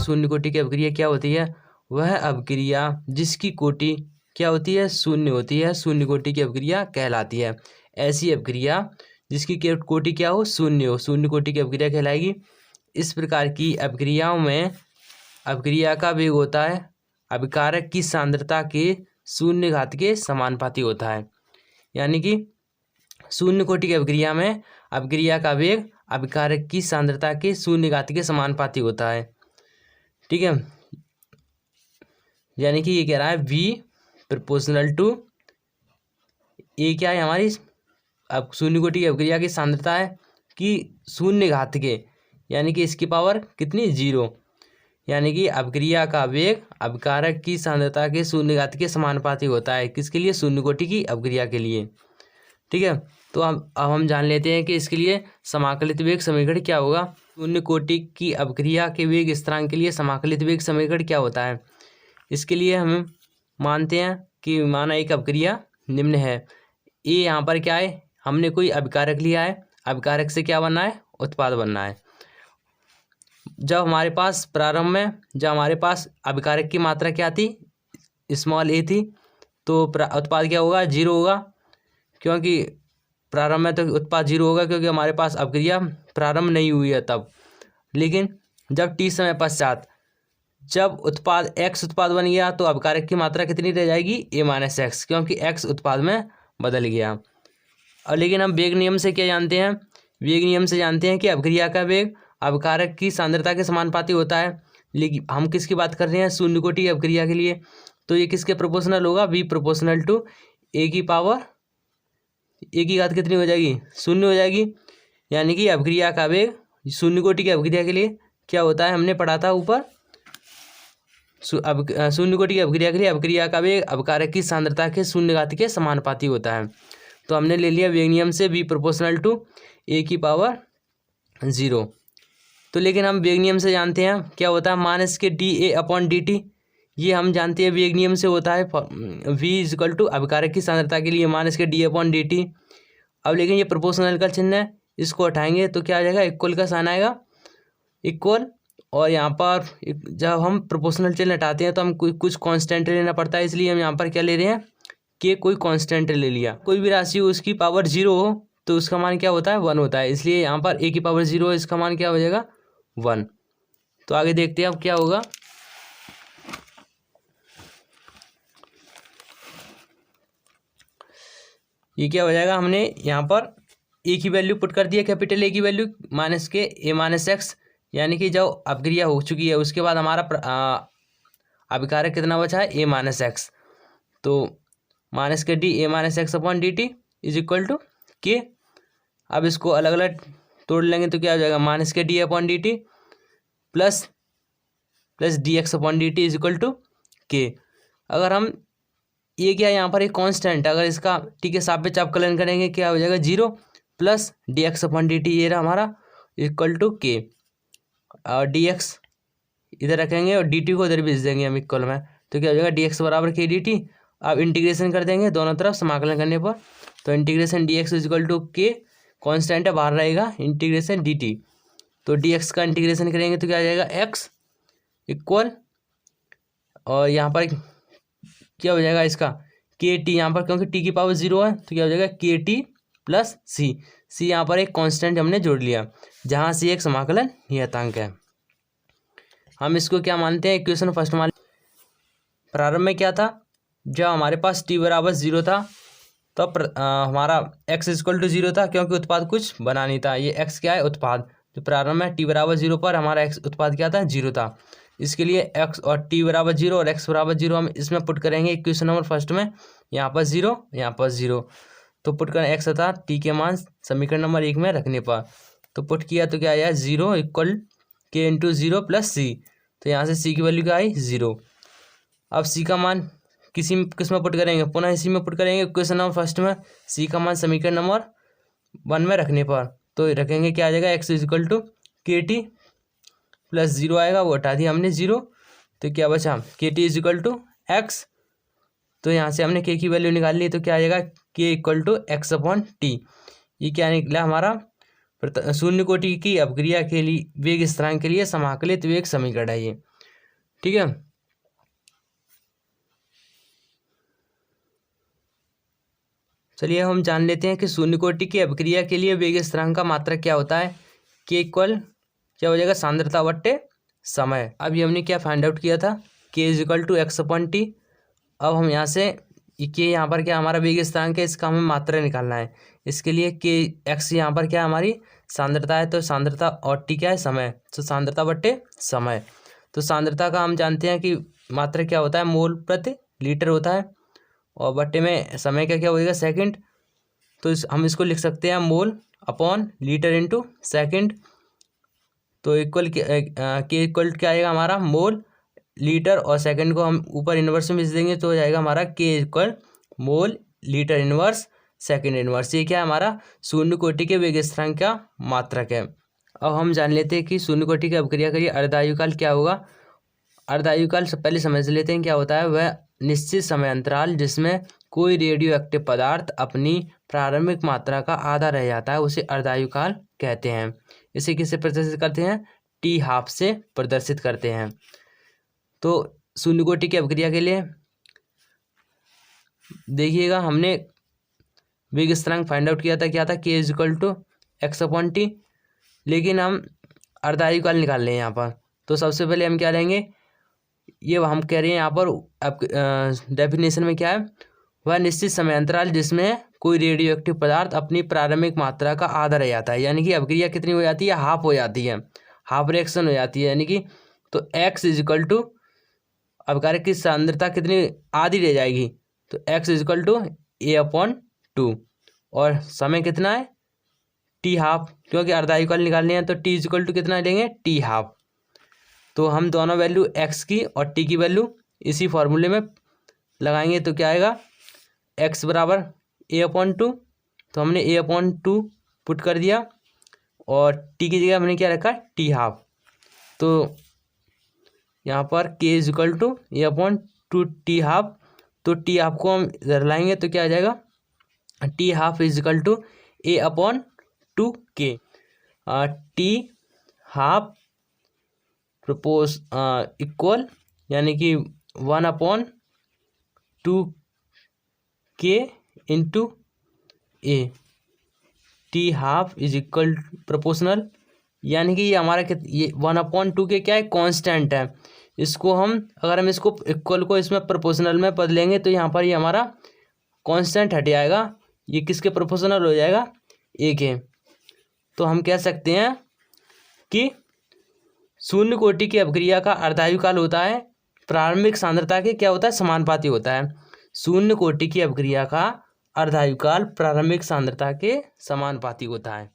शून्य कोटि की अभिक्रिया क्या होती है? वह अभिक्रिया जिसकी कोटि क्या होती है? शून्य होती है, शून्य कोटि की अभिक्रिया कहलाती है। ऐसी अभिक्रिया जिसकी कोटि क्या हो? शून्य हो, शून्य कोटि की अभिक्रिया कहलाएगी। इस प्रकार की अभिक्रियाओं में अभिक्रिया का वेग होता है अभिकारक की सांद्रता के शून्य घात के समानुपाती होता है। यानी कि शून्य कोटि की अभिक्रिया में अभिक्रिया का वेग अभिकारक की सांद्रता के शून्य घात के समानुपाती होता है। ठीक है, यानी कि ये कह रहा है V प्रोपोर्शनल टू ए क्या है हमारी अब शून्य कोटि की अभिक्रिया की सांद्रता है कि शून्य घात के, यानी कि इसकी पावर कितनी? 0। यानी कि अभिक्रिया का वेग अभिकारक की सांद्रता के शून्य घात के समानुपाती होता है। किसके लिए? शून्य कोटि की अभिक्रिया के लिए। ठीक है, तो अब हम जान लेते हैं कि इसके लिए समाकलित वेग समीकरण क्या होगा। शून्य कोटि की अभिक्रिया के वेग स्थिरांक के लिए समाकलित वेग समीकरण क्या होता है? इसके लिए हम मानते हैं कि माना एक अभिक्रिया निम्न है। ए यहाँ पर क्या है? हमने कोई अभिकारक लिया है, अभिकारक से क्या बनना है? उत्पाद बनना है। जब हमारे पास प्रारंभ में जब हमारे पास अभिकारक की मात्रा क्या थी? स्मॉल ए थी, तो उत्पाद क्या होगा? 0 होगा, क्योंकि प्रारंभ में तो उत्पाद 0 होगा क्योंकि हमारे पास अभिक्रिया प्रारंभ नहीं हुई है तब। लेकिन जब टी समय पश्चात जब उत्पाद x उत्पाद बन गया तो अभिकारक की मात्रा कितनी रह जाएगी? a-x, क्योंकि x उत्पाद में बदल गया। और लेकिन हम वेग नियम से क्या जानते हैं? वेग नियम से जानते हैं कि अभिक्रिया का वेग अभिकारक की सांद्रता के समानुपाती होता है। लेकिन हम किसकी बात कर रहे हैं? शून्य कोटि की अभिक्रिया के लिए। तो ये किसके प्रोपोर्शनल होगा? V प्रोपोर्शनल टू a की पावर a की घात कितनी हो जाएगी? 0 हो जाएगी। यानी कि अभिक्रिया का वेग शून्य कोटि की अभिक्रिया के लिए क्या होता है? हमने पढ़ा था ऊपर, शून्य कोटि की अभिक्रिया के लिए अभिक्रिया का वेग अभिकारक की सांद्रता के शून्य घात के समानुपाती होता है। तो हमने ले लिया वेग नियम से V प्रोपोर्शनल टू a की पावर 0। तो लेकिन हम वेग नियम से जानते हैं क्या होता है? माइनस के dA/dt, ये हम जानते हैं वेग नियम से होता है। V इक्वल टू अभिकारक की सांद्रता के लिए माइनस के dA/dt। अब लेकिन ये प्रोपोर्शनल का चिन्ह है, इसको हटाएंगे तो क्या आ जाएगा? इक्वल का साइन आएगा, इक्वल। और यहाँ पर जब हम प्रोपोर्शनल चिन्ह हटाते हैं तो हम कुछ कांस्टेंट लेना पड़ता है, इसलिए हम यहाँ पर क्या ले रहे हैं? कि कोई कांस्टेंट ले लिया। कोई भी राशि हो उसकी पावर 0 हो तो उसका मान क्या होता है? 1 होता है। इसलिए यहाँ पर a की पावर 0 है, इसका मान क्या हो जाएगा? 1। तो आगे देखते हैं अब क्या होगा। ये क्या हो जाएगा? हमने यहाँ पर a की वैल्यू पुट कर दिया, कैपिटल A की वैल्यू माइनस के a-x, यानी कि जब अभिक्रिया हो चुकी है उसके बाद हमारा अभिकारक कितना बचा है? a-x। तो माइनस के dA-x/dt इज इक्वल टू के। अब इसको अलग अलग तोड़ लेंगे तो क्या हो जाएगा? माइनस के dA/dt plus dx/dt is equal to के। अगर हम ये क्या है यहाँ पर एक कांस्टेंट, अगर इसका t के सापेक्ष अवकलन करेंगे क्या हो जाएगा? 0 प्लस dx/dt, ये रहा हमारा इक्वल टू के। और dx इधर रखेंगे और dt को इधर भेज देंगे हम इक्वल में, तो क्या हो जाएगा? dx बराबर के dt। अब इंटीग्रेशन कर देंगे दोनों तरफ समाकलन करने पर, तो integration dx is equal to K, constant है बाहर रहेगा, इंटीग्रेशन dt। तो dx का इंटीग्रेशन करेंगे तो क्या आ जाएगा? x इक्वल, और यहाँ पर क्या हो जाएगा इसका? के टी, यहाँ पर क्योंकि t की पावर 0 है तो क्या हो जाएगा? के टी प्लस सी। सी यहाँ पर एक कांस्टेंट हमने जोड़ लिया, जहाँ से एक समाकलन नियतांक है। हम इसको क्या मानते हैं? इक्वेशन फर्स्ट मान। प्रारंभ में क्या था? जब हमारे पास t बराबर 0 था तो हमारा x इक्वल टू 0 था, क्योंकि उत्पाद कुछ बना नहीं था। ये x क्या है? उत्पाद। तो प्रारंभ में t बराबर 0 पर हमारा x उत्पाद क्या था? 0 था। इसके लिए x और t बराबर 0 और x बराबर 0 हम इसमें पुट करेंगे इक्वेशन नंबर फर्स्ट में। यहाँ पर 0, यहाँ पर 0, तो पुट करें x तथा t के मान समीकरण नंबर 1 में रखने पर, तो पुट किया तो क्या आया? 0 इक्वल के इंटू 0 प्लस सी। तो यहाँ से c की वैल्यू क्या आई? 0। अब c का मान किस में पुट करेंगे? पुनः इसी में पुट करेंगे इक्वेशन नंबर फर्स्ट में। c का मान समीकरण नंबर 1 में रखने पर तो रखेंगे क्या आ जाएगा? x equal to K T plus 0 आएगा, वो हटा दिया हमने 0, तो क्या बचा? K T is equal to X. तो यहाँ से हमने k की वैल्यू निकाल ली, तो क्या आ जाएगा? k equal to x/t। ये क्या निकला हमारा शून्य कोटि की अभिक्रिया के लिए वेग स्थिरांक के लिए समाकलित वेग समीकरण है ये। ठीक है। चलिए हम जान लेते हैं कि शून्य कोटि की अभिक्रिया के लिए वेग स्थिरांक का मात्रक क्या होता है। के इक्वल क्या हो जाएगा, सांद्रता बट्टे समय। अभी हमने क्या फाइंड आउट किया था, K is equal to X upon T. अब हम यहाँ से के यहाँ पर क्या हमारा वेग स्थिरांक है, इसका हमें मात्रा निकालना है। इसके लिए के एक्स यहाँ पर क्या हमारी सांद्रता है, तो सांद्रता और टी क्या है, समय। तो सांद्रता बट्टे समय। तो सांद्रता का हम जानते हैं कि मात्रा क्या होता है, मोल प्रति लीटर होता है, और बट्टे में समय का क्या होएगा, सेकंड। तो हम इसको लिख सकते हैं mole upon litre into second. तो इक्वल के इक्वल क्या आएगा हमारा, मोल लीटर, और सेकंड को हम ऊपर इन्वर्स में भेज देंगे तो हो जाएगा हमारा के equal mole litre inverse second inverse. ये क्या है हमारा शून्य कोटि के वेग स्थिरांक का मात्रक है। अब हम जान लेते हैं कि शून्य कोटि की अभिक्रिया के लिए अर्धायुकाल क्या होगा। अर्धायुकाल से पहले समझ लेते हैं क्या होता है। वह निश्चित समय अंतराल जिसमें कोई रेडियो एक्टिव पदार्थ अपनी प्रारंभिक मात्रा का आधा रह जाता है, उसे अर्धायुकाल कहते हैं। इसे किससे प्रदर्शित करते हैं, टी हाफ से प्रदर्शित करते हैं। तो शून्य कोटि की अभिक्रिया के लिए देखिएगा, हमने वेग स्थिरांक फाइंड आउट किया था, क्या था, K is equal to X upon T. लेकिन हम अर्धायुकाल निकाल लें यहाँ पर। तो सबसे पहले हम क्या लेंगे, ये हम कह रहे हैं यहाँ पर डेफिनेशन में क्या है, वह निश्चित समय अंतराल जिसमें कोई रेडियो एक्टिव पदार्थ अपनी प्रारंभिक मात्रा का आधा रह जाता है। यानी कि अभिक्रिया कितनी हो जाती है, हाफ हो जाती है, हाफ रिएक्शन हो जाती है। यानी कि तो एक्स इज इक्वल टू अभिकारक की सांद्रता कितनी, आधी रह जाएगी, तो X is equal to A upon two, और समय कितना है, टी हाफ, क्योंकि अर्धायुकाल निकालने हैं तो टी इज इक्वल टू कितना लेंगे, टी हाफ। तो हम दोनों वैल्यू एक्स की और टी की वैल्यू इसी फॉर्मूले में लगाएंगे तो क्या आएगा, एक्स बराबर ए अपॉन टू। तो हमने ए अपॉन टू पुट कर दिया, और टी की जगह हमने क्या रखा, टी हाफ। तो यहाँ पर K is equal to A upon two T half. तो टी हाफ को हम इधर लाएंगे तो क्या आ जाएगा, T half is equal to A upon two K. T half propose equal यानी कि 1/2 के into A. T half is equal proportional, यानी कि ये हमारा ये 1/2 के क्या है, कांस्टेंट है। इसको हम अगर हम इसको इक्वल को इसमें प्रोपोर्शनल में बदलेंगे तो यहाँ पर ये हमारा कांस्टेंट हट जाएगा, ये किसके प्रोपोर्शनल हो जाएगा, ए के। तो हम कह सकते हैं कि शून्य कोटि की अभिक्रिया का अर्धायुकाल होता है प्रारंभिक सांद्रता के क्या होता है, समानुपाती होता है। शून्य कोटि की अभिक्रिया का अर्धायुकाल प्रारंभिक सांद्रता के समानुपाती होता है।